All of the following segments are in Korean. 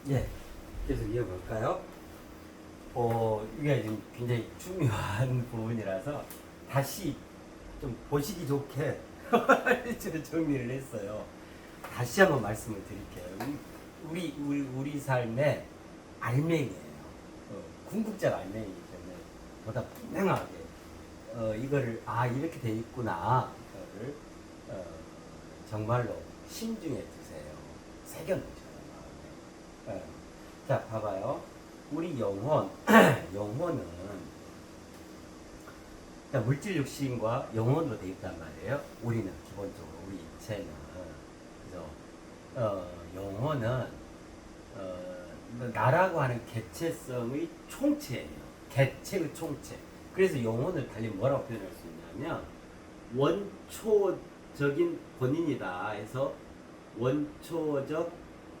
예, 계속 이어볼까요? 이게 지금 굉장히 중요한 부분이라서 다시 좀 보시기 좋게 제가 정리를 했어요. 다시 한번 말씀을 드릴게요. 우리 삶의 알맹이에요. 궁극적 알맹이기 때문에 보다 분명하게 이거를 이렇게 돼 있구나. 이거를 정말로 심중에 두세요. 새겨놓으세요. 자, 봐봐요. 우리 영혼, 영혼은 물질 육신과 영혼으로 되어 있단 말이에요. 우리는 기본적으로 우리 인체는 그래서 영혼은 나라고 하는 개체성의 총체예요. 개체의 총체. 그래서 영혼을 달리 뭐라고 표현할 수 있냐면 원초적인 본인이다 해서 원초적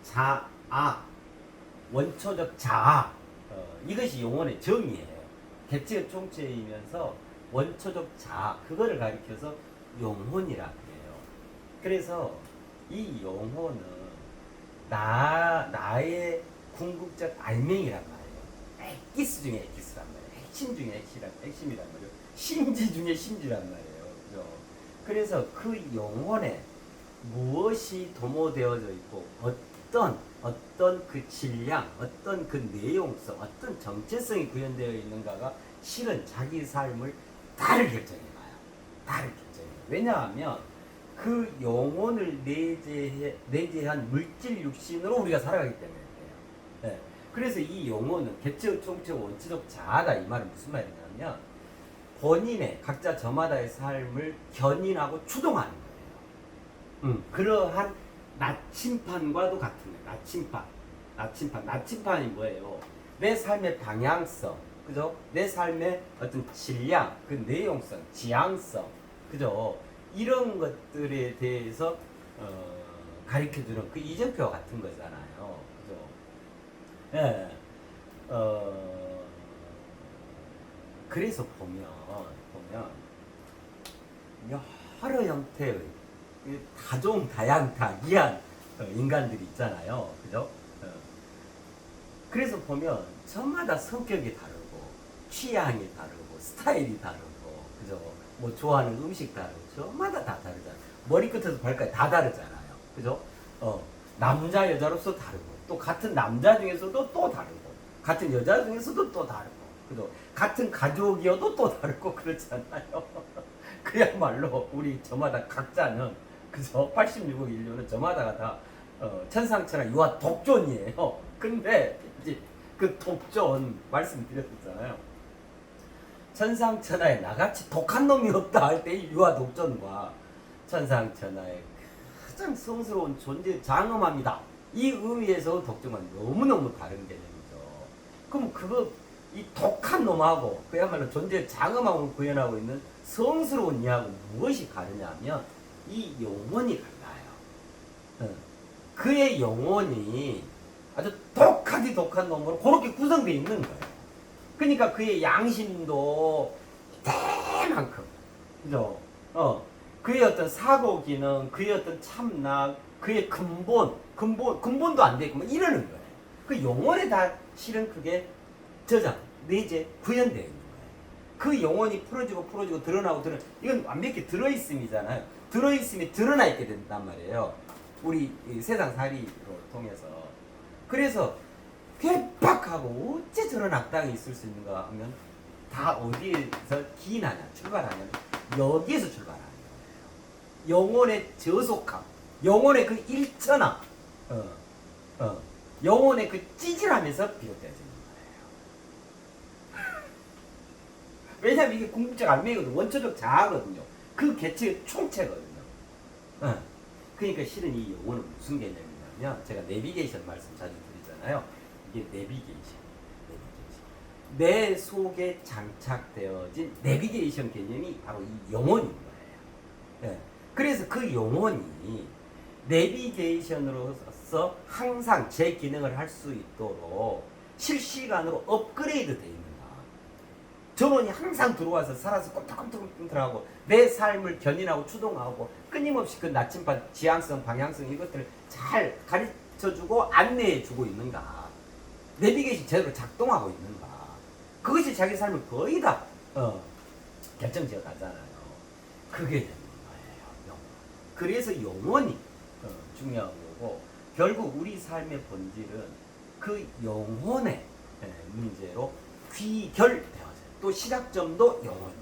자아, 원초적 자아, 이것이 영혼의 정의예요. 개체의 총체이면서 원초적 자아, 그거를 가리켜서 영혼이라 그래요. 그래서 이 영혼은 나의 궁극적 알맹이란 말이에요. 엑기스 중에 엑기스란 말이에요. 핵심 중에 핵심이란 말이에요. 심지 중에 심지란 말이에요. 그죠? 그래서 그 영혼에 무엇이 도모되어져 있고 어떤 그 질량, 어떤 그 내용성, 어떤 정체성이 구현되어 있는가가 실은 자기 삶을 다르게 결정해봐요. 다르게 결정해요. 왜냐하면 그 영혼을 내재한 물질 육신으로 우리가 살아가기 때문에 그래요. 네. 그래서 이 영혼은 개체, 총체, 원초적 자아다. 이 말은 무슨 말이냐면 본인의 각자 저마다의 삶을 견인하고 추동하는 거예요. 그러한 나침판과도 같은 거예요. 나침판이 뭐예요? 내 삶의 방향성, 그죠? 내 삶의 어떤 질량, 그 내용성, 지향성, 그죠? 이런 것들에 대해서 가르쳐주는 그 이정표와 같은 거잖아요, 그죠? 예. 그래서 보면 여러 형태의 다종다양다기한 인간들이 있잖아요. 그죠? 그래서 보면 저마다 성격이 다르고 취향이 다르고 스타일이 다르고 그죠? 뭐 좋아하는 음식 다르고 저마다 다 다르잖아요. 머리끝에서 발까지 다 다르잖아요. 그죠? 남자 여자로서 다르고 또 같은 남자 중에서도 또 다르고 같은 여자 중에서도 또 다르고 그죠? 같은 가족이어도 또 다르고 그렇잖아요. 그야말로 우리 저마다 각자는 그죠? 86억 인류는 저마다가 다 천상천하 유아 독존이에요. 근데 이제 그 독존 말씀드렸잖아요. 천상천하에 나같이 독한 놈이 없다 할 때 유아 독존과 천상천하의 가장 성스러운 존재 장엄합니다. 이 의미에서 독존은 너무너무 다른 개념이죠. 그럼 이 독한 놈하고 그야말로 존재 장엄함을 구현하고 있는 성스러운 이하고 무엇이 다르냐면 이 영혼이 달라요. 그의 영혼이 아주 독한 놈으로 그렇게 구성되어 있는 거예요. 그러니까 그의 양심도 대만큼, 그죠? 그의 어떤 사고 기능, 그의 어떤 참락, 그의 근본도 안 되고 뭐 이러는 거예요. 그 영혼에 다 실은 그게 내재 구현되어 있는 거예요. 그 영혼이 풀어지고 드러나고 이건 완벽히 들어있음이잖아요. 들어있음이 드러나 있게 된단 말이에요. 우리 세상 살이로 통해서. 그래서 괴팍하고 어째 저런 악당이 있을 수 있는가 하면 다 어디에서 기인하냐, 출발하냐면 여기에서 출발하는 거예요. 영혼의 저속함, 영혼의 그 일천함, 영혼의 그 찌질함에서 비롯되어지는 거예요. 왜냐하면 이게 궁극적 알맹이거든요. 원초적 자아거든요. 그 개체의 총체거든요. 그러니까 실은 이 영혼은 무슨 개념이냐면 제가 내비게이션 말씀 자주 드리잖아요. 이게 내비게이션. 내 속에 장착되어진 내비게이션 개념이 바로 이 영혼인 거예요. 그래서 그 영혼이 내비게이션으로서 항상 제 기능을 할 수 있도록 실시간으로 업그레이드 되어 있는 전원이 항상 들어와서 살아서 꼼틀꼼틀하고 내 삶을 견인하고 추동하고 끊임없이 그 나침반 지향성 방향성 이것들을 잘 가르쳐 가르쳐주고 안내해주고 있는가, 내비게이션 제대로 작동하고 있는가, 그것이 자기 삶을 거의 다 결정지어 가잖아요. 그게 되는 거예요. 영혼. 그래서 영혼이 중요한 거고, 결국 우리 삶의 본질은 그 영혼의 문제로 귀결되어져요. 또 시작점도 영혼인 거예요.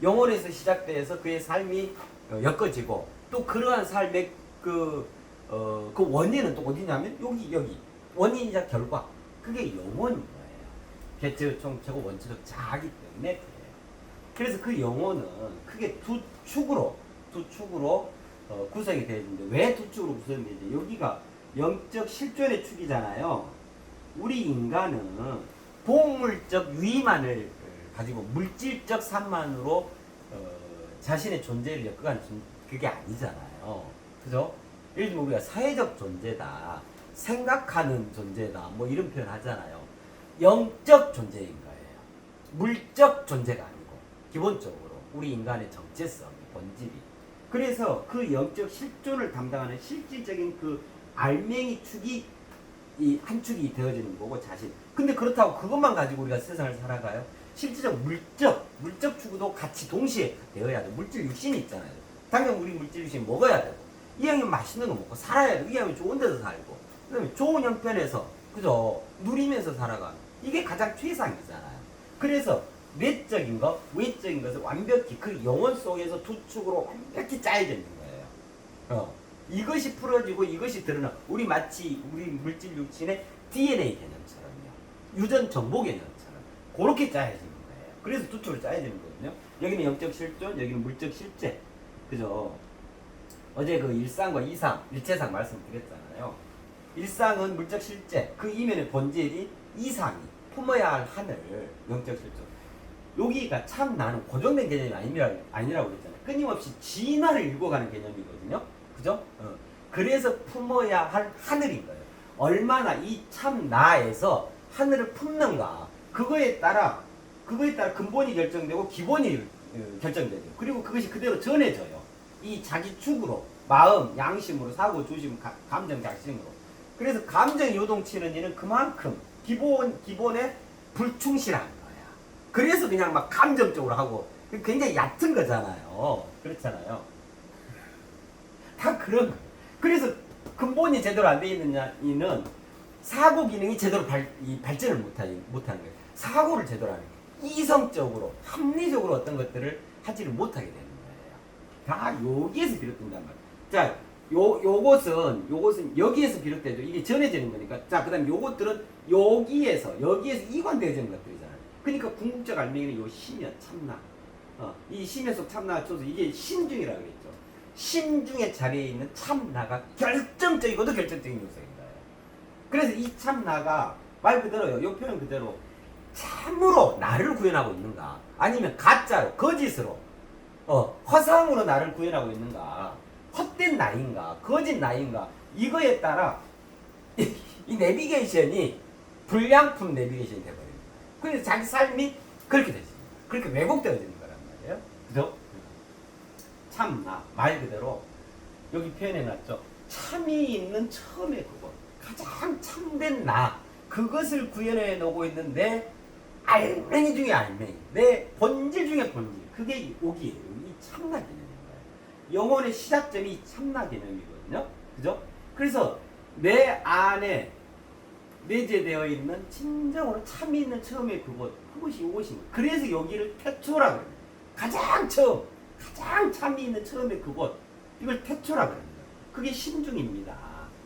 영혼에서 시작돼서 그의 삶이 엮어지고, 또 그러한 삶의 그 원인은 또 어디냐면 여기 원인이자 결과, 그게 영혼인 거예요. 개체의 총 최고 원초적 자기 때문에 그래요. 그래서 그 영혼은 크게 두 축으로 구성이 되어 있는데, 왜 두 축으로 구성이 되지? 여기가 영적 실존의 축이잖아요. 우리 인간은 동물적 유의만을 가지고 물질적 산만으로 자신의 존재를 엮어가는 그게 아니잖아요. 그죠? 예를 들면 우리가 사회적 존재다, 생각하는 존재다, 뭐 이런 표현 하잖아요. 영적 존재인 거예요. 물적 존재가 아니고, 기본적으로 우리 인간의 정체성, 본질이. 그래서 그 영적 실존을 담당하는 실질적인 그 알맹이 축이 이 한 축이 되어지는 거고, 자신. 근데 그렇다고 그것만 가지고 우리가 세상을 살아가요? 실질적 물적 축도 같이 동시에 되어야 돼. 물질 육신이 있잖아요. 당연히 우리 물질 육신 먹어야 되고, 이왕이면 맛있는 거 먹고 살아야 되고, 이왕이면 좋은 데서 살고, 그다음에 좋은 형편에서 그죠, 누리면서 살아가는, 이게 가장 최상이잖아요. 그래서 내적인 것, 외적인 것을 완벽히 그 영혼 속에서 두 축으로 완벽히 짜여져 있는 거예요. 이것이 풀어지고 이것이 드러나, 마치 우리 물질 육신의 DNA 개념처럼요, 유전 정보 개념처럼 그렇게 짜여지는 거예요. 그래서 두 축으로 짜여지는 거거든요. 여기는 영적 실존, 여기는 물적 실제. 그죠? 어제 그 일상과 이상, 일체상 말씀드렸잖아요. 일상은 물적 실제, 그 이면의 본질이 이상이 품어야 할 하늘, 영적 실존. 여기가 참 나는 고정된 개념이 아니라고 그랬잖아요. 끊임없이 진화를 읽어가는 개념이거든요. 그죠? 그래서 품어야 할 하늘인 거예요. 얼마나 이 참 나에서 하늘을 품는가, 그거에 따라 근본이 결정되고 기본이 결정되죠. 그리고 그것이 그대로 전해져요. 이 자기 축으로, 마음, 양심으로, 사고, 조심, 감정, 작심으로. 그래서 감정이 요동치는 일은 그만큼 기본에 불충실한 거야. 그래서 그냥 막 감정적으로 하고, 굉장히 얕은 거잖아요. 그렇잖아요. 다 그런 거예요. 그래서 근본이 제대로 안 돼 있는 이는 사고 기능이 제대로 발전을 못하는 거예요. 사고를 제대로 하는 거예요. 이성적으로, 합리적으로 어떤 것들을 하지를 못하게 되는 거예요. 다 여기에서 비롯된단 말이에요. 자, 요것은 여기에서 비롯되죠. 이게 전해지는 거니까. 자, 그 다음에 요것들은 여기에서 이관되어지는 것들이잖아요. 그러니까 궁극적 알맹이는 요 심이야, 참나. 이 심의 속 참나가 쳐서 이게 심중이라고 그랬죠. 심중의 자리에 있는 참나가 결정적이고도 결정적인 요소인 거예요. 그래서 이 참나가 말 그대로요, 요 표현 그대로 참으로 나를 구현하고 있는가, 아니면 가짜로, 거짓으로, 허상으로 나를 구현하고 있는가, 헛된 나인가, 거짓 나인가, 이거에 따라 이 내비게이션이 불량품 내비게이션이 돼버립니다. 그래서 자기 삶이 그렇게 되지, 그렇게 왜곡되어지는 거란 말이에요. 그죠? 참나, 말 그대로 여기 표현해놨죠. 참이 있는 처음의 그것, 가장 참된 나, 그것을 구현해 놓고 있는데 알맹이 중에 알맹이, 내 본질 중에 본질, 그게 여기에요. 이 참나 개념인 거예요. 영혼의 시작점이 이 참나 개념이거든요. 그죠? 그래서 내 안에 내재되어 있는 진정으로 참이 있는 처음의 그것이 이것인 거예요. 그래서 여기를 태초라 그래요. 가장 참이 있는 처음의 그것, 이걸 태초라 그래요. 그게 심중입니다,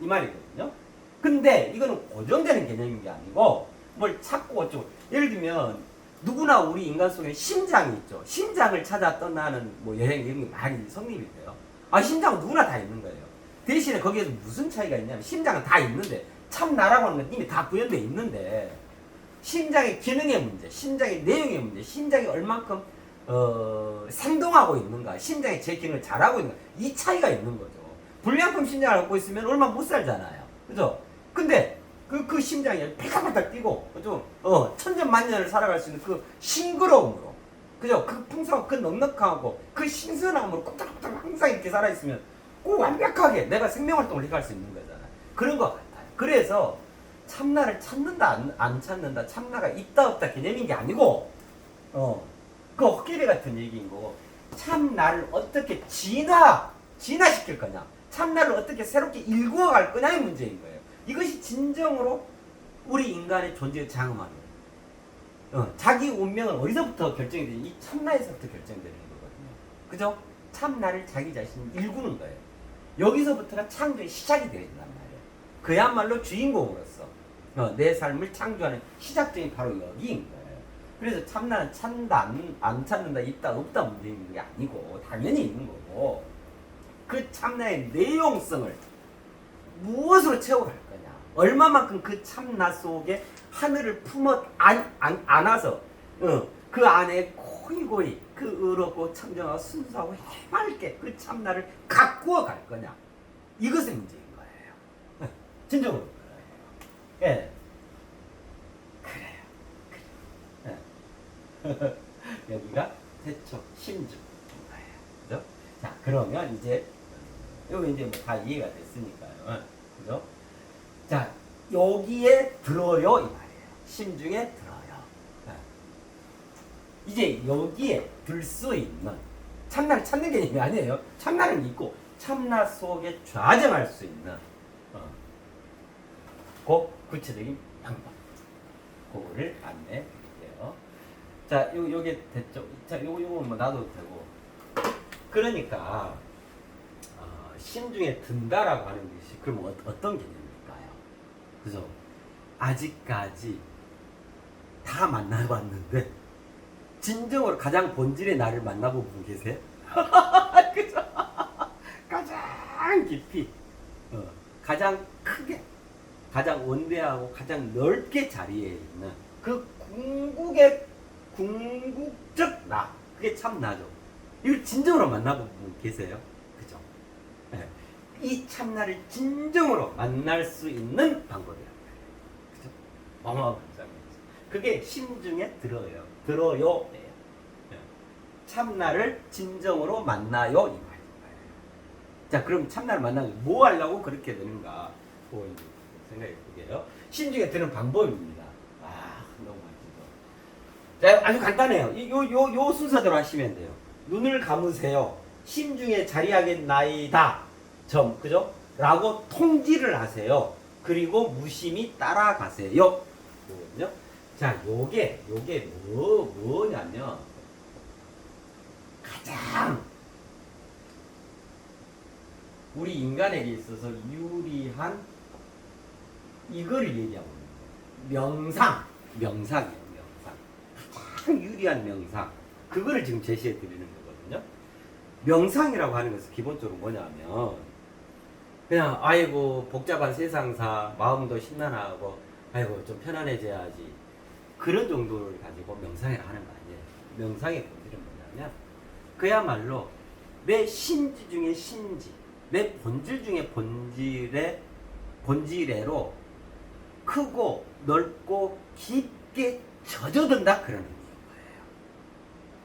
이 말이거든요. 근데 이거는 고정되는 개념인 게 아니고 뭘 찾고 어쩌고. 예를 들면 누구나 우리 인간 속에 심장이 있죠. 심장을 찾아 떠나는 뭐 여행 이런 게 많이 성립이 돼요. 심장은 누구나 다 있는 거예요. 대신에 거기에서 무슨 차이가 있냐면, 심장은 다 있는데, 참 나라고 하는 건 이미 다 구현되어 있는데, 심장의 기능의 문제, 심장의 내용의 문제, 심장이 얼만큼 생동하고 있는가, 심장의 재기능을 잘하고 있는가, 이 차이가 있는 거죠. 불량품 심장을 갖고 있으면 얼마 못 살잖아요. 그죠? 근데 그 심장이 팔딱팔딱 뛰고 좀 천년만년을 살아갈 수 있는 그 싱그러움으로, 그죠? 그 풍성하고 그 넉넉하고 그 신선함으로 꼼짝꼼짝 항상 이렇게 살아있으면 꼭 완벽하게 내가 생명활동을 해갈 수 있는 거잖아요. 그런 것 같아요. 그래서 참나를 찾는다 안 찾는다, 참나가 있다 없다 개념인 게 아니고 그 헛개비 같은 얘기인 거고, 참나를 어떻게 진화시킬 거냐, 참나를 어떻게 새롭게 일구어 갈 거냐의 문제인 거예요. 이것이 진정으로 우리 인간의 존재의 장엄함이에요. 자기 운명은 어디서부터 결정이 되지? 이 참나에서부터 결정되는 거거든요. 그죠? 참나를 자기 자신이 일구는 거예요. 여기서부터가 창조의 시작이 되어야 된단 말이에요. 그야말로 주인공으로서 내 삶을 창조하는 시작점이 바로 여기인 거예요. 그래서 참나는 찾는다 안 찾는다, 있다 없다 문제인 게 아니고 당연히 있는 거고, 그 참나의 내용성을 무엇으로 채워갈 거냐, 얼마만큼 그 참나 속에 하늘을 품어 안아서 그 안에 고이고이 그 의롭고 청정하고 순수하고 해맑게 그 참나를 가꾸어 갈 거냐, 이것이 문제인 거예요. 진정으로. 예. 그래요. 여기가 태초 심중인 거예요. 그죠? 자, 그러면 이제 여기 이제 뭐 다 이해가 됐으니까요. 그죠? 자, 여기에 들어요 이 말이에요. 심중에 들어요. 이제 여기에 들 수 있는, 참나를 찾는 개념이 아니에요. 참나는 있고 참나 속에 좌정할 수 있는 그 구체적인 방법, 그거를 안내해 드릴게요. 자, 요게 됐죠? 자, 요거 뭐 놔둬도 되고. 그러니까 심중에 든다라고 하는 것이 그럼 어떤 개념일까요? 그죠? 아직까지 다 만나봤는데 진정으로 가장 본질의 나를 만나본 분 계세요? 그죠? 가장 깊이, 가장 크게, 가장 원대하고 가장 넓게 자리에 있는 그 궁극적 나, 그게 참 나죠. 이걸 진정으로 만나본 분 계세요? 그죠? 네. 이 참나를 진정으로 만날 수 있는 방법이란 말이에요. 그죠? 어마어마한 장면이죠. 그게 심중에 들어요. 들어요. 네. 참나를 진정으로 만나요. 이 말이에요. 자, 그럼 참나를 만나면 뭐 하려고 그렇게 되는가? 뭐 생각해 볼게요. 심중에 드는 방법입니다. 너무 많죠. 자, 아주 간단해요. 요 순서대로 하시면 돼요. 눈을 감으세요. 심중에 자리하겠나이다. 그죠? 라고 통지를 하세요. 그리고 무심히 따라가세요. 그거든요. 자, 요게 뭐냐면 가장 우리 인간에게 있어서 유리한 이거를 얘기하고 있는 거예요. 명상이에요. 가장 유리한 명상. 그거를 지금 제시해 드리는 거거든요. 명상이라고 하는 것은 기본적으로 뭐냐면 그냥 아이고 복잡한 세상사, 마음도 심란하고 아이고 좀 편안해져야지, 그런 정도를 가지고 명상을 하는 거 아니에요. 명상의 본질은 뭐냐면 그야말로 내 심지 중에 심지, 내 본질 중에 본질애로 크고 넓고 깊게 젖어든다, 그런 의미인 거예요.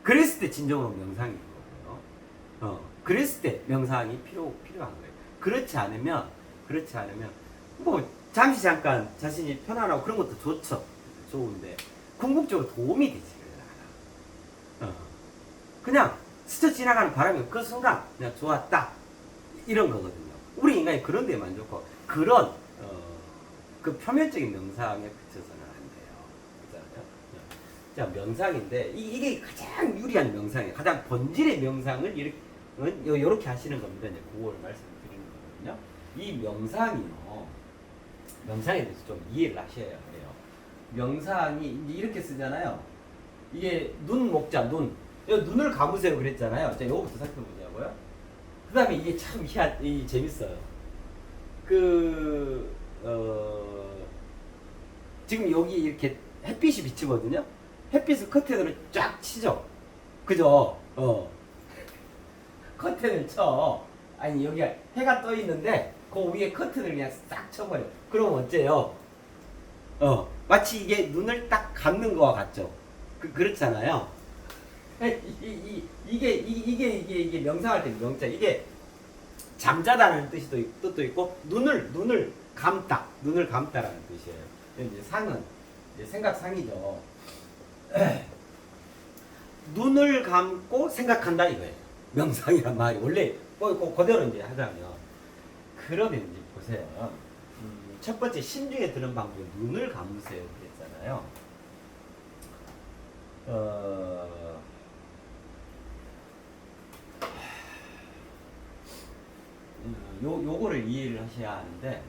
그랬을 때 진정으로 명상인 거고요. 그랬을 때 명상이 필요한 거예요. 그렇지 않으면 뭐 잠시 잠깐 자신이 편안하고 그런 것도 좋은데 궁극적으로 도움이 되지를 않아. 그냥 스쳐 지나가는 바람이 그 순간 그냥 좋았다, 이런 거거든요. 우리 인간이 그런 데 만족하고 그런 그 표면적인 명상에 그쳐서는 안 돼요. 그렇잖아요. 자, 명상인데 이게 가장 유리한 명상이에요. 가장 본질의 명상을 이렇게 하시는 겁니다. 이제 그걸 말씀드리는 거거든요. 이 명상에 대해서 좀 이해를 하셔야 해요. 명상이 이제 이렇게 쓰잖아요. 이게 눈을 감으세요 그랬잖아요. 자, 요거부터 살펴보자고요. 그 다음에 이게 참 재밌어요. 지금 여기 이렇게 햇빛이 비치거든요. 햇빛을 커튼으로 쫙 치죠. 그죠? 커튼을 쳐. 아니, 여기가 해가 떠 있는데 그 위에 커튼을 그냥 싹 쳐버려. 그럼 어째요? 마치 이게 눈을 딱 감는 거와 같죠. 그렇잖아요. 이게 명상할 때 명자, 이게 잠자다는 뜻도 있고 눈을 감다, 눈을 감다라는 뜻이에요. 이제 상은 이제 생각상이죠. 눈을 감고 생각한다 이거예요. 명상이란 말이 원래 그대로 이제 하자면 그러면 이제 보세요. 첫 번째 심중에 드는 방법이 눈을 감으세요 그랬잖아요. 요거를 이해를 하셔야 하는데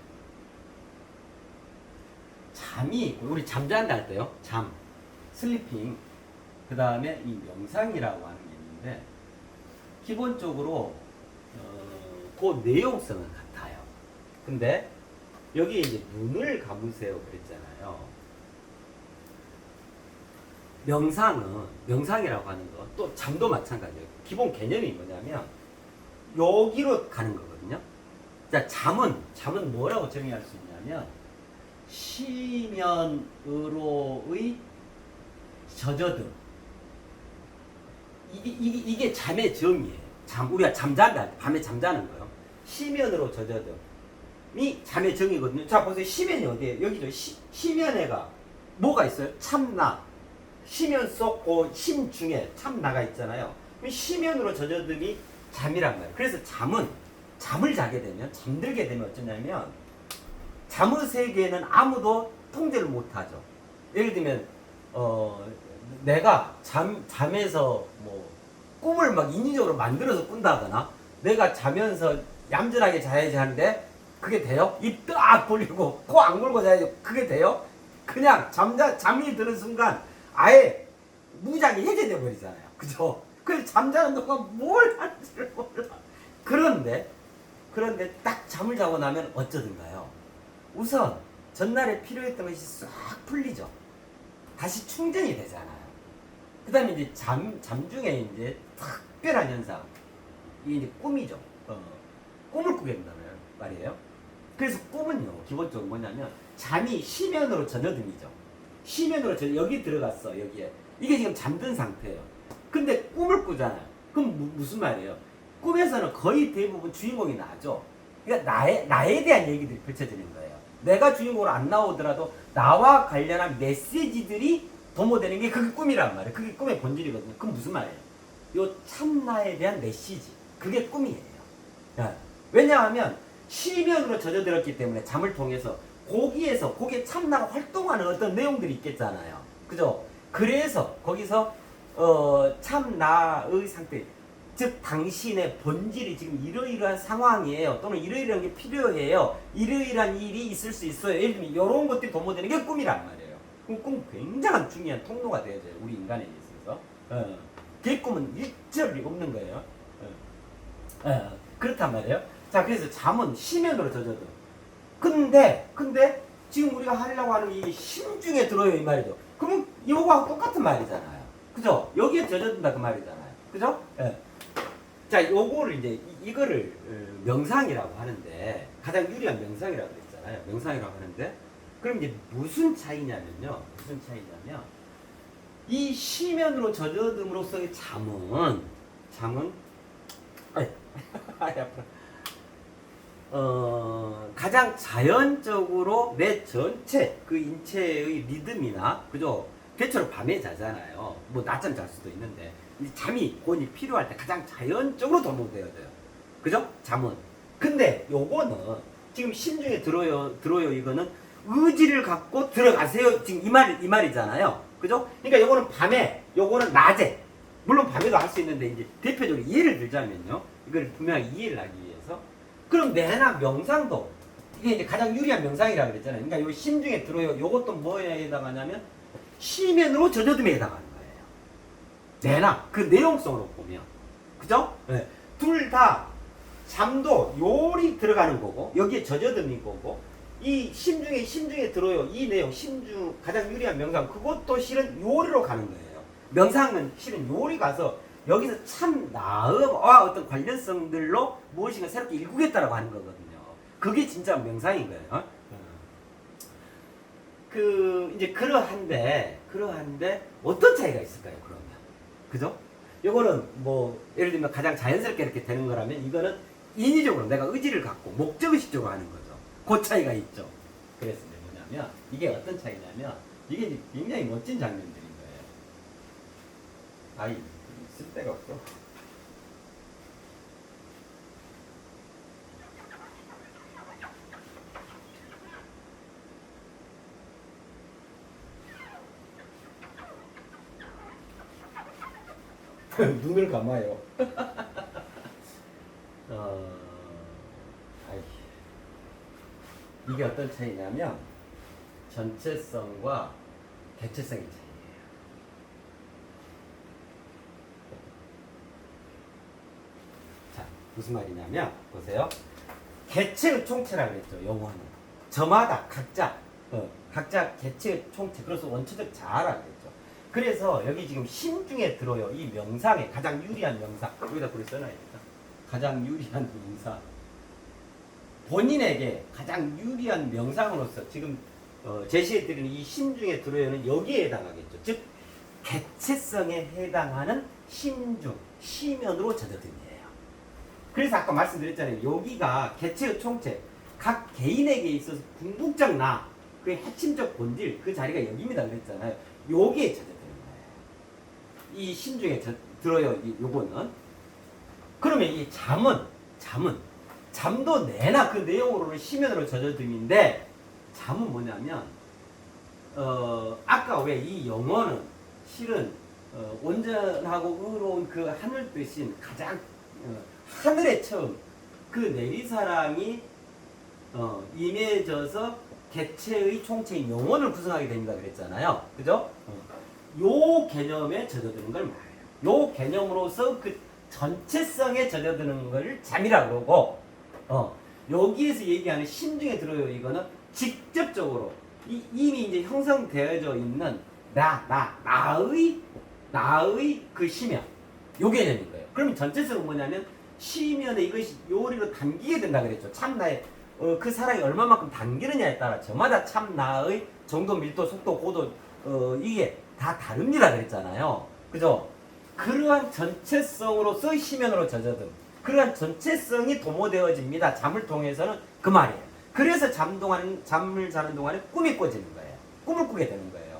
잠이 우리 잠잔다 할 때요. 잠, 슬리핑. 그 다음에 이 명상이라고 하는 게 있는데 기본적으로 그 내용성은 같아요. 근데 여기 이제 눈을 감으세요 그랬잖아요. 명상이라고 하는 거 또 잠도 마찬가지예요. 기본 개념이 뭐냐면 여기로 가는 거거든요. 자, 잠은 뭐라고 정의할 수 있냐면 시면으로의 젖어듦. 이게 잠의 정의예요. 우리가 잠잔다, 밤에 잠자는 거요. 시면으로 젖어듦이 잠의 정의거든요. 자, 보세요. 시면이 어디에요? 여기죠. 시면에가 뭐가 있어요? 참나. 시면 속 그 심 중에 참나가 있잖아요. 시면으로 젖어듦이 잠이란 말이에요. 그래서 잠을 자게 되면, 잠들게 되면 어쩌냐면 잠의 세계에는 아무도 통제를 못하죠. 예를 들면 내가 잠에서 뭐 꿈을 막 인위적으로 만들어서 꾼다거나 내가 자면서 얌전하게 자야지 하는데 그게 돼요? 입 딱 벌리고 코 안 물고 자야지 그게 돼요? 그냥 잠이 드는 순간 아예 무장이 해제돼 버리잖아요. 그죠? 그래서 잠자는 동안 뭘 하는지를 몰라. 그런데 딱 잠을 자고 나면 어쩌든가요? 우선 전날에 필요했던 것이 싹 풀리죠. 다시 충전이 되잖아요. 그 다음에 이제 잠 중에 이제 특별한 현상. 이게 이제 꿈이죠. 꿈을 꾸게 된다는 말이에요. 그래서 꿈은요, 기본적으로 뭐냐면, 잠이 시면으로 젖어듦이죠. 시면으로 여기 들어갔어, 여기에. 이게 지금 잠든 상태예요. 근데 꿈을 꾸잖아요. 그럼 무슨 말이에요? 꿈에서는 거의 대부분 주인공이 나죠. 그러니까 나에 대한 얘기들이 펼쳐지는 거예요. 내가 주인공으로 안 나오더라도 나와 관련한 메시지들이 도모되는 게 그게 꿈이란 말이에요. 그게 꿈의 본질이거든요. 그럼 무슨 말이에요? 요 참나에 대한 메시지. 그게 꿈이에요. 왜냐하면 시면으로 젖어들었기 때문에 잠을 통해서 거기에 참나가 활동하는 어떤 내용들이 있겠잖아요. 그죠? 그래서 거기서 참나의 상태, 즉 당신의 본질이 지금 이러이러한 상황이에요. 또는 이러이러한 게 필요해요. 이러이러한 일이 있을 수 있어요. 예를 들면 이런 것들이 도모되는 게 꿈이란 말이에요. 그럼 꿈은 굉장한 중요한 통로가 되어져요. 우리 인간에 있어서. 그 꿈은 일절이 없는 거예요. 그렇단 말이에요. 자, 그래서 잠은 시면으로 젖어도. 근데 지금 우리가 하려고 하는 이 심중에 들어요 이 말이죠. 그러면 이거하고 똑같은 말이잖아요. 그죠? 여기에 젖어든다 그 말이잖아요. 그죠? 자, 요거를 이제 이거를 명상이라고 하는데 가장 유리한 명상이라고 그랬잖아요. 명상이라고 하는데 그럼 이제 무슨 차이냐면 이 시면으로 젖어듦으로써의 잠은 가장 자연적으로 내 전체 그 인체의 리듬이나 그죠? 대체로 밤에 자잖아요. 뭐 낮잠 잘 수도 있는데 잠이 본이 필요할 때 가장 자연적으로 도모되어져요. 그죠? 잠은. 근데 요거는 지금 심중에 들어요 이거는 의지를 갖고 들어가세요. 지금 이 말이잖아요. 그죠? 그러니까 요거는 밤에, 요거는 낮에. 물론 밤에도 할 수 있는데 이제 대표적으로 예를 들자면요. 이걸 분명히 이해를 하기 위해서. 그럼 내나 명상도 이게 이제 가장 유리한 명상이라고 그랬잖아요. 그러니까 요 심중에 들어요. 요것도 뭐에 해당하냐면 시면으로 젖어듦에 해당하는 거예요. 내나 그 내용성으로 보면. 그죠? 네. 둘 다 잠도 요리 들어가는 거고 여기에 젖어듦이 거고 이 심중에 들어요. 이 내용 심중 가장 유리한 명상 그것도 실은 요리로 가는 거예요. 명상은 실은 요리 가서 여기서 참 나와 어떤 관련성들로 무엇인가 새롭게 일구겠다라고 하는 거거든요. 그게 진짜 명상인 거예요. 이제 그러한데 어떤 차이가 있을까요? 그러면 그죠? 요거는 뭐 예를 들면 가장 자연스럽게 이렇게 되는 거라면 이거는 인위적으로 내가 의지를 갖고 목적의식적으로 하는 거죠. 그 차이가 있죠. 그래서 이제 뭐냐면 이게 어떤 차이냐면 이게 이제 굉장히 멋진 장면들인 거예요. 아이 쓸 데가 없어. 눈을 감아요. 아이, 이게 어떤 차이냐면 전체성과 개체성의 차이예요. 자, 무슨 말이냐면 보세요. 개체의 총체라고 그랬죠. 영어는 저마다 각자 개체의 총체, 그래서 원초적 자아라고 그랬죠. 그래서 여기 지금 신중에 들어요. 이 명상에 가장 유리한 명상, 여기다 글을 써놔야겠다. 가장 유리한 명상, 본인에게 가장 유리한 명상으로서 지금 제시해드리는 이 심중에 들어요는 여기에 해당하겠죠. 즉 개체성에 해당하는 심중, 시면으로 젖어듦이에요. 그래서 아까 말씀드렸잖아요. 여기가 개체의 총체, 각 개인에게 있어서 궁극적 나, 그의 핵심적 본질, 그 자리가 여기입니다 그랬잖아요. 여기에 젖어드는 거예요. 이 심중에 들어요. 요거는. 그러면 이 잠도 내나 그 내용으로는 시면으로 젖어듦인데, 잠은 뭐냐면 아까 왜 이 영어는 실은 온전하고 의로운 그 하늘 뜻인 가장 하늘의 처음 그 내리사랑이 임해져서 개체의 총체인 영혼을 구성하게 됩니다 그랬잖아요. 그죠? 요 개념에 젖어드는 걸 말해요. 요 개념으로서 그 전체성에 젖어드는 걸 잠이라고 그러고, 여기에서 얘기하는 심중에 들어요. 이거는 직접적으로 이미 이제 형성되어져 있는 나의 그 시면, 요 개념인 거예요. 그러면 전체성은 뭐냐면 시면에 이것이 요리로 담기게 된다 그랬죠. 참나의 그 사랑이 얼마만큼 담기느냐에 따라 저마다 참나의 정도, 밀도, 속도, 고도 이게 다 다릅니다 그랬잖아요. 그죠? 그러한 전체성으로서 시면으로 젖어든 그러한 전체성이 도모되어집니다. 잠을 통해서는 그 말이에요. 그래서 잠을 자는 동안에 꿈이 꿔지는 거예요. 꿈을 꾸게 되는 거예요.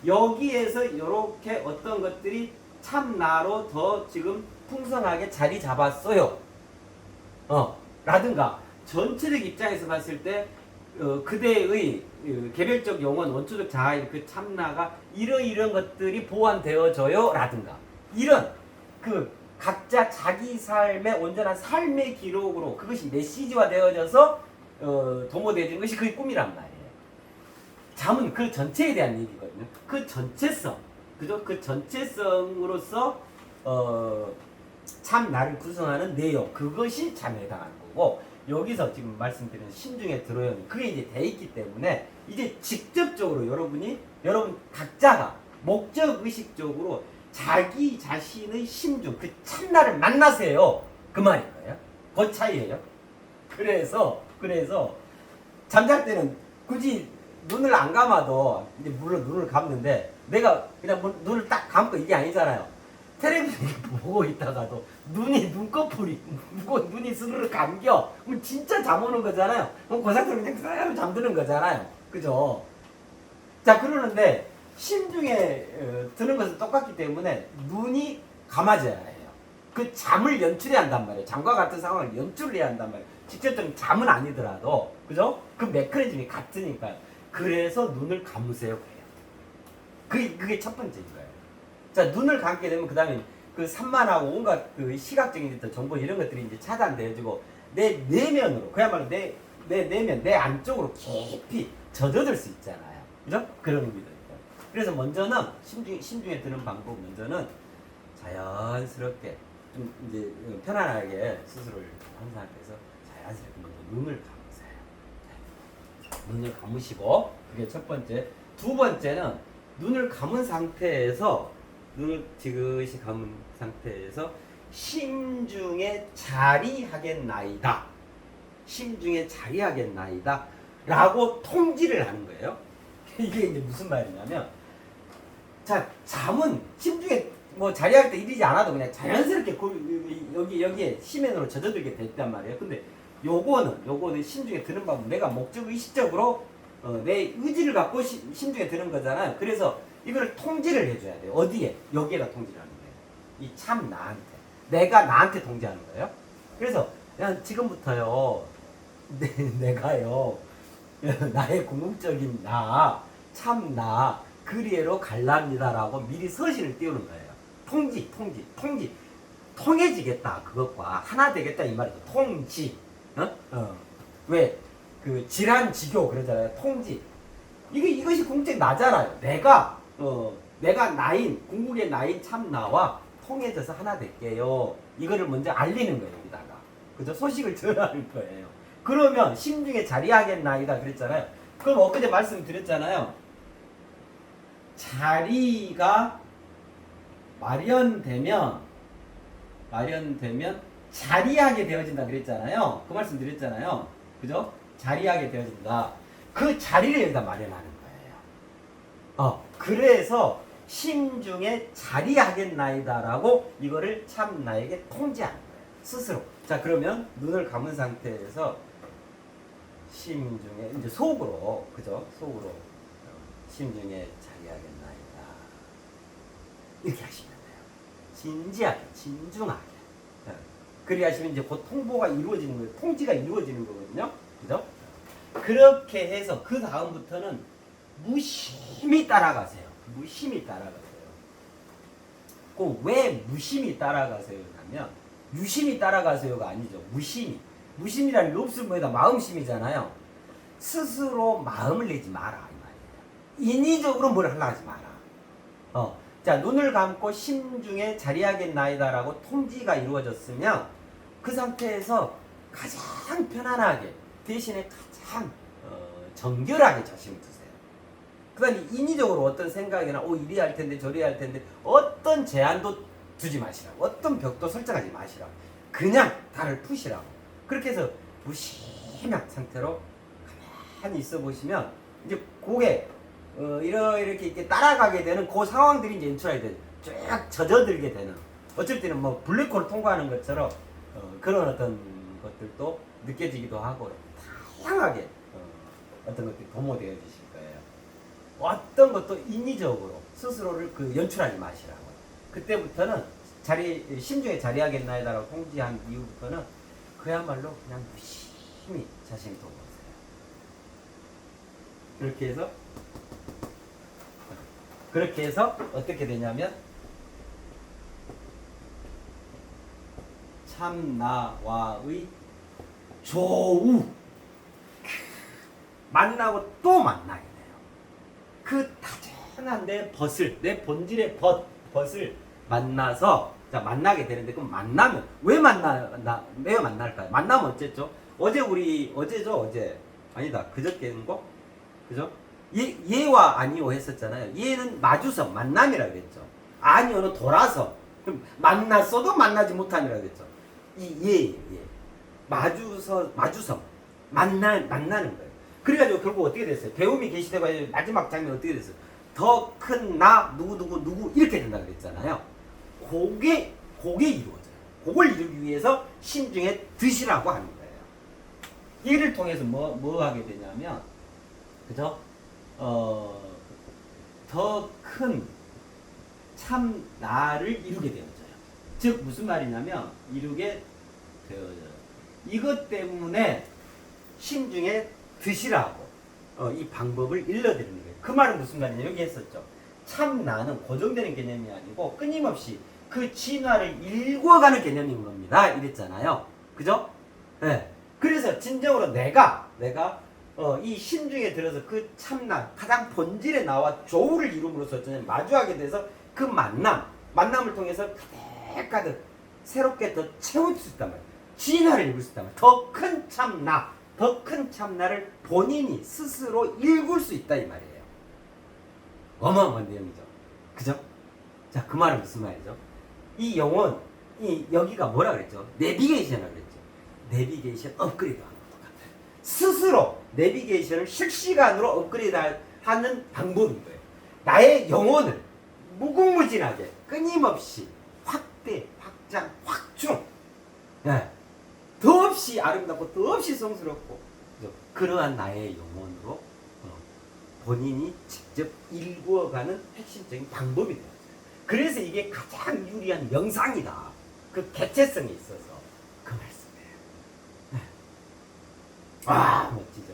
여기에서 이렇게 어떤 것들이 참나로 더 지금 풍성하게 자리 잡았어요. 라든가 전체적 입장에서 봤을 때 그대의 개별적 영혼, 원초적 자아의 그 참나가 이런 것들이 보완되어져요. 라든가 이런 그 각자 자기 삶의 온전한 삶의 기록으로 그것이 메시지화 되어져서 도모되어지는 것이 그의 꿈이란 말이에요. 잠은 그 전체에 대한 얘기거든요. 그 전체성, 그죠? 그 전체성으로서 참 나를 구성하는 내용, 그것이 잠에 해당하는 거고, 여기서 지금 말씀드린 심중에 들어요. 그게 이제 돼 있기 때문에 이제 직접적으로 여러분 각자가 목적 의식적으로 자기 자신의 심중, 그 참나를 만나세요. 그 말인 거예요. 그 차이예요. 그래서 잠잘 때는 굳이 눈을 안 감아도, 이제 물론 눈을 감는데 내가 그냥 눈을 딱 감고 이게 아니잖아요. 텔레비전 보고 있다가도 눈꺼풀이 눈이 스르르 감겨. 그럼 진짜 잠 오는 거잖아요. 그럼 그 상태로 그냥 싹 잠드는 거잖아요. 그죠? 자, 그러는데 심중에 드는 것은 똑같기 때문에 눈이 감아져야 해요. 그 잠을 연출해야 한단 말이에요. 잠과 같은 상황을 연출해야 한단 말이에요. 직접적인 잠은 아니더라도, 그죠? 그 메커니즘이 같으니까. 그래서 눈을 감으세요. 그게 첫 번째인 거예요. 자, 눈을 감게 되면 그 다음에 그 산만하고 온갖 그 시각적인 정보 이런 것들이 이제 차단되어지고 내 내면으로, 그야말로 내 내면, 내 안쪽으로 깊이 젖어들 수 있잖아요. 그죠? 그런 의미도 있고. 그래서 먼저는 심중에 드는 방법, 먼저는 자연스럽게 좀 이제 편안하게 스스로를 한 상태에서 자연스럽게 먼저 눈을 감으세요. 눈을 감으시고, 그게 첫 번째. 두 번째는 눈을 감은 상태에서, 눈을 지그시 감은 상태에서 심중에 자리하겠나이다. 심중에 자리하겠나이다. 라고 통지를 하는 거예요. 이게 이제 무슨 말이냐면, 자, 잠은 심중에 뭐 자리할 때 이러지 않아도 그냥 자연스럽게 여기에 심연으로 젖어들게 됐단 말이에요. 근데 요거는 심중에 드는 방법. 내가 목적 의식적으로 내 의지를 갖고 심중에 드는 거잖아요. 그래서 이거를 통지를 해줘야 돼요. 어디에? 여기에다 통지를 하는 거예요. 이 참 나한테. 내가 나한테 통지하는 거예요. 그래서 그냥 지금부터요. 내가요. 나의 궁극적인 나, 참 나, 그리에로 갈랍니다라고 미리 서신을 띄우는 거예요. 통지. 통해지겠다. 그것과 하나 되겠다. 이 말이죠. 통지. 왜? 그 질환지교 그러잖아요. 통지. 이것이 궁극적 나잖아요. 내가 나인, 궁극의 나인 참 나와 통해져서 하나 될게요. 이거를 먼저 알리는 거예요. 여기다가. 그죠? 소식을 전하는 거예요. 그러면 심중에 자리하겠나이다 그랬잖아요. 그럼 엊그제 말씀드렸잖아요. 자리가 마련되면 자리하게 되어진다 그랬잖아요. 그 말씀 드렸잖아요. 그죠? 자리하게 되어진다. 그 자리를 여기다 마련하는 거예요. 그래서 심중에 자리하겠나이다라고 이거를 참 나에게 통지하는 거예요. 스스로. 자, 그러면 눈을 감은 상태에서 심중에 이제 속으로, 그죠? 속으로 심중에 자리하겠나이다. 이렇게 하시면 돼요. 진지하게, 진중하게. 그리 하시면 이제 곧 통보가 이루어지는 거예요. 통지가 이루어지는 거거든요. 그죠? 그렇게 해서 그 다음부터는 무심히 따라가세요. 무심히 따라가세요. 그 왜 무심히 따라가세요? 하면 유심히 따라가세요가 아니죠. 무심히. 무심이라는 게 없을 뭐에다 마음심이잖아요. 스스로 마음을 내지 마라 이 말이에요. 인위적으로 뭘 하려고 하지 마라. 자, 눈을 감고 심중에 자리하겠나이다라고 통지가 이루어졌으면 그 상태에서 가장 편안하게 대신에 가장 정결하게 자신을 두세요. 그 다음에 인위적으로 어떤 생각이나 이리 할 텐데 저리 할 텐데 어떤 제한도 두지 마시라고, 어떤 벽도 설정하지 마시라고, 그냥 달을 푸시라고. 그렇게 해서 무심한 상태로 가만히 있어 보시면 이제 그게 이렇게 따라가게 되는 그 상황들이 이제 연출하게 돼요. 쭉 젖어들게 되는, 어쩔 때는 뭐 블랙홀을 통과하는 것처럼 그런 어떤 것들도 느껴지기도 하고 다양하게 어떤 것들이 도모되어지실 거예요. 어떤 것도 인위적으로 스스로를 연출하지 마시라고. 그때부터는 심중에 자리하겠나이다라고 통지한 이후부터는 그야말로 그냥 무심히 자신을 돌보세요. 그렇게 해서 어떻게 되냐면 참나와의 조우 만나고 또 만나게 돼요. 그 다정한 내 본질의 벗을 만나서 만나게 되는데, 그럼 만나면 왜 만날까요? 만나면 어쨌죠? 어제 아니다 그저께인가? 그죠? 예와 아니오 했었잖아요. 예는 마주섬 만남이라고 그랬죠. 아니오는 돌아서, 그럼 만났어도 만나지 못함이라고 그랬죠. 예. 마주섬 만나는 거예요. 그래가지고 결국 어떻게 됐어요? 배움이 계시되고 마지막 장면 어떻게 됐어요? 더 큰 나 누구 이렇게 된다 그랬잖아요. 그게 이루어져요. 그걸 이루기 위해서 심중에 드시라고 하는 거예요. 이를 통해서 뭐 하게 되냐면, 그죠? 더 큰 참 나를 이루게 되어져요. 즉 무슨 말이냐면 이루게 되어져요. 이것 때문에 심중에 드시라고 이 방법을 일러드리는 거예요. 그 말은 무슨 말이냐? 여기 했었죠. 참 나는 고정되는 개념이 아니고 끊임없이 그 진화를 읽어가는 개념인 겁니다. 이랬잖아요. 그죠? 네. 그래서 진정으로 내가 이 심중에 들어서 그 참나, 가장 본질에 나와 조우를 이룸으로써 마주하게 돼서 그 만남을 통해서 가득 새롭게 더 채울 수 있단 말이에요. 진화를 읽을 수 있단 말이에요. 더 큰 참나를 본인이 스스로 읽을 수 있다 이 말이에요. 어마어마한 내용이죠. 그죠? 자, 그 말은 무슨 말이죠? 이 영혼, 여기가 뭐라 그랬죠? 내비게이션이라고 그랬죠. 내비게이션 업그레이드 하는 것 같아요. 스스로 내비게이션을 실시간으로 업그레이드 하는 방법인 거예요. 나의 영혼을 무궁무진하게 끊임없이 확대, 확장, 확충. 네. 더없이 아름답고 더없이 성스럽고 그러한 나의 영혼으로 본인이 직접 일구어가는 핵심적인 방법이 되었어요. 그래서 이게 가장 유리한 명상이다. 그 개체성이 있어서 그 말씀이에요. 네. 아 멋지죠.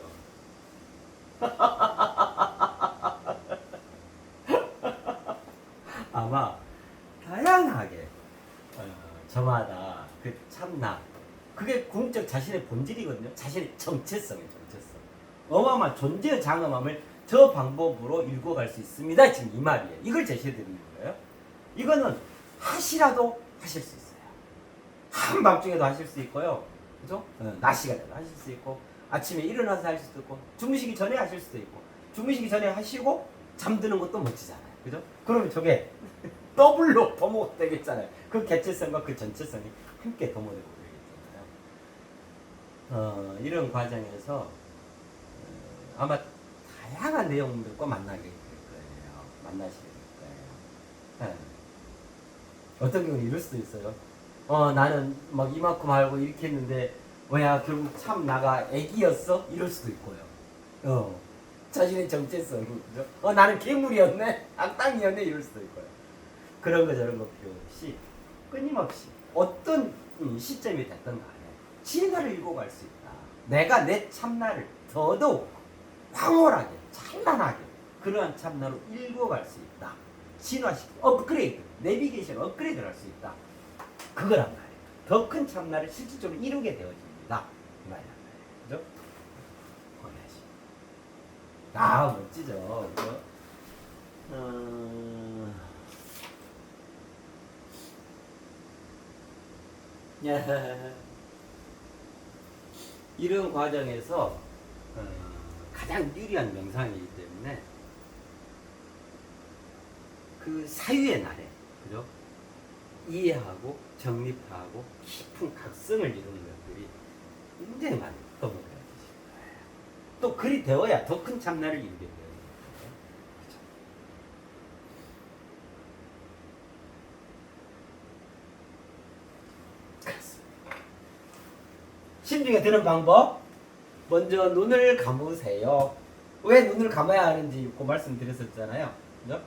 아마 다양하게 저마다 그 참나 그게 궁극적 자신의 본질이거든요. 자신의 정체성이에요. 정체성. 어마어마한 존재의 장엄함을 저 방법으로 읽어갈 수 있습니다. 지금 이 말이에요. 이걸 제시해드리는 거예요. 이거는 하시라도 하실 수 있어요. 한밤중에도 하실 수 있고요. 그죠? 낮 시간에도 하실 수 있고 아침에 일어나서 할 수도 있고 주무시기 전에 하실 수도 있고 주무시기 전에 하시고 잠드는 것도 멋지잖아요. 그죠? 그러면 저게 더블로 도모가 되겠잖아요. 그 개체성과 그 전체성이 함께 도모되고 그러겠잖아요. 이런 과정에서 아마 다양한 내용들과 만나게 될 거예요. 만나시게 될 거예요. 네. 어떤 경우는 이럴 수도 있어요. 나는 막 이만큼 알고 이렇게 했는데 뭐야 결국 참 나가 애기였어? 이럴 수도 있고요. 자신의 정체성. 그죠? 나는 괴물이었네? 악당이었네? 이럴 수도 있고요. 그런 거 저런 거 필요 없이 끊임없이 어떤 시점이 됐든 간에 진화를 읽어갈 수 있다. 내가 내 참나를 더더욱 황홀하게 찬란하게 그러한 참나로 읽어갈 수 있다. 진화시키고 업그레이드, 내비게이션 업그레이드를 할 수 있다. 그거란 말이에요. 더 큰 참나를 실질적으로 이루게 되어집니다. 이 말이란 말이에요. 그죠? 아 멋지죠. 그죠? 이런 과정에서 가장 유리한 명상이기 때문에 그 사유의 날에 그죠? 이해하고 정립하고 깊은 각성을 이루는 것들이 굉장히 많이 떠먹어야 되실 거예요. 또 그리 되어야 더 큰 참나를 이루게 돼요. 그렇죠? 그렇습니다. 심중에 드는 방법 먼저 눈을 감으세요. 왜 눈을 감아야 하는지 그 말씀드렸었잖아요. 그죠?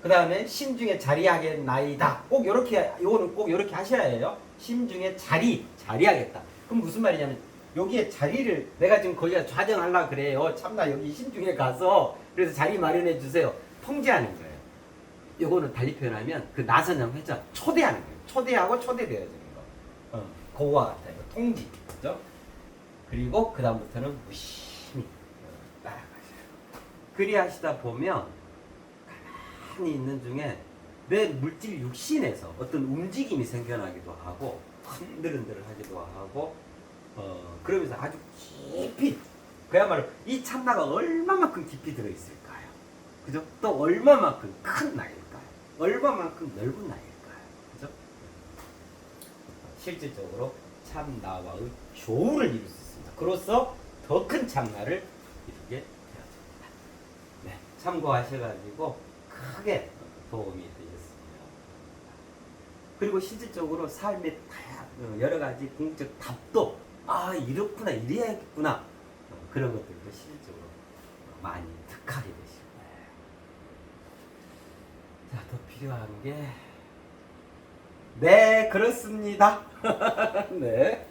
그 다음에 심중에 자리하겠나이다. 꼭 요렇게, 요거는 꼭 요렇게 하셔야 해요. 심중에 자리하겠다. 그럼 무슨 말이냐면, 여기에 자리를, 내가 지금 거기가 좌정하려고 그래요. 참나 여기 심중에 가서, 그래서 자리 마련해 주세요. 통제하는 거예요. 요거는 달리 표현하면, 그 나선형 회전, 초대하는 거예요. 초대하고 초대되어지는 거. 그거와 같아요. 통지. 그죠? 그리고 그 다음부터는 무심히 따라가셔요. 그리 하시다 보면 가만히 있는 중에 내 물질 육신에서 어떤 움직임이 생겨나기도 하고 흔들흔들 하기도 하고 그러면서 아주 깊이 그야말로 이 참나가 얼마만큼 깊이 들어있을까요? 그죠? 또 얼마만큼 큰 나일까요? 얼마만큼 넓은 나일까요? 그죠? 실질적으로 참나와의 조우를 이룰 수 있습니다. 그로써 더 큰 참나를 이루게 되었습니다. 네, 참고하셔가지고 크게 도움이 되셨습니다. 그리고 실질적으로 삶의 여러 가지 궁극적 답도 이렇구나 이래야겠구나 그런 것들도 실질적으로 많이 득하게 되실 거예요. 자, 더 필요한 게 네, 그렇습니다. 네.